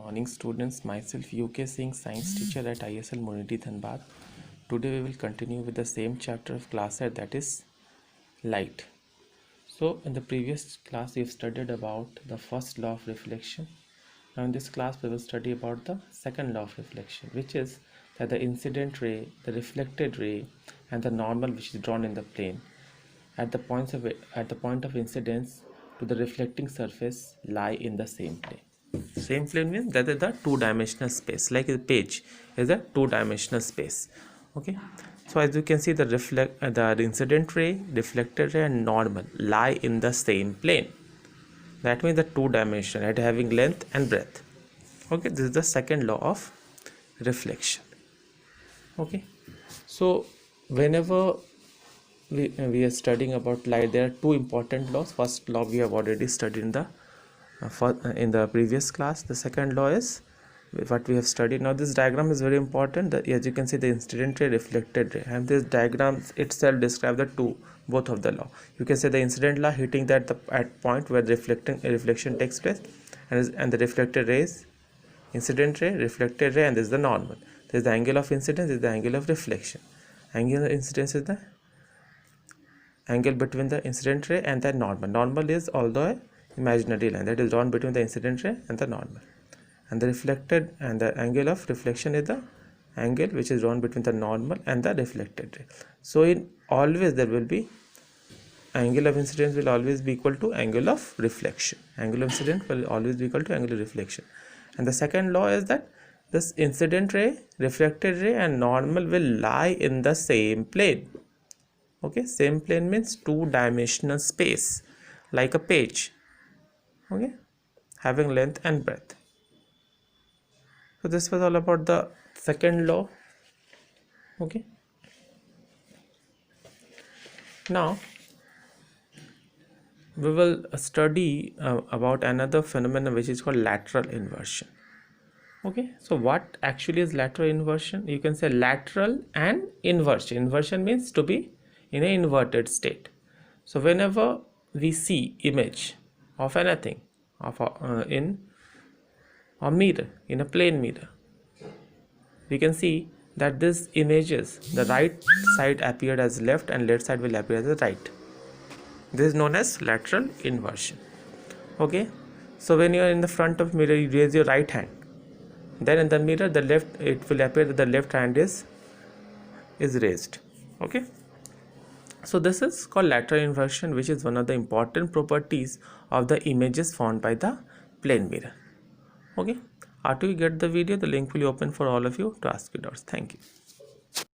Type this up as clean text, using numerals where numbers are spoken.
morning students, myself UK Singh, science teacher at ISL Munity Dhanbad. Today we will continue with the same chapter of class that is light. So in the previous class we have studied about the first law of reflection. Now in this class we will study about the second law of reflection, which is that the incident ray, the reflected ray and the normal which is drawn in the plane at the point of incidence to the reflecting surface lie in the same plane. Same plane means that is the two-dimensional space, like a page is a two-dimensional space. Okay, so as you can see, the incident ray, reflected ray and normal lie in the same plane. That means the two-dimension at having length and breadth. Okay, this is the second law of reflection. Okay, so whenever we are studying about light, there are two important laws. First law we have already studied in the previous class. The second law is what we have studied. Now this diagram is very important. As you can see, the incident ray, reflected ray, and this diagram itself describes the both of the law. You can say the incident law hitting that at point where the reflection takes place, and the reflected rays, incident ray, reflected ray, and this is the normal. This is the angle of incidence, this is the angle of reflection. Angle of incidence is the angle between the incident ray and the normal. Normal is although imaginary line that is drawn between the incident ray and the normal, and the reflected and the angle of reflection is the angle which is drawn between the normal and the reflected ray. So in always there will be angle of incidence will always be equal to angle of reflection. Angle of incidence will always be equal to angle of reflection. And the second law is that this incident ray, reflected ray and normal will lie in the same plane. Okay, same plane means two-dimensional space, like a page. Okay, having length and breadth. So this was all about the second law. Okay, now we will study about another phenomenon which is called lateral inversion. Okay, so what actually is lateral inversion? You can say lateral and inversion. Inversion means to be in an inverted state. So whenever we see image of anything in a mirror, in a plane mirror, we can see that this images, the right side appeared as left and left side will appear as the right. This is known as lateral inversion. Okay, so when you are in the front of mirror, you raise your right hand, then in the mirror it will appear that the left hand is raised. Okay, so this is called lateral inversion, which is one of the important properties of the images found by the plane mirror. Okay, after you get the video, the link will be open for all of you to ask your doubts. Thank you.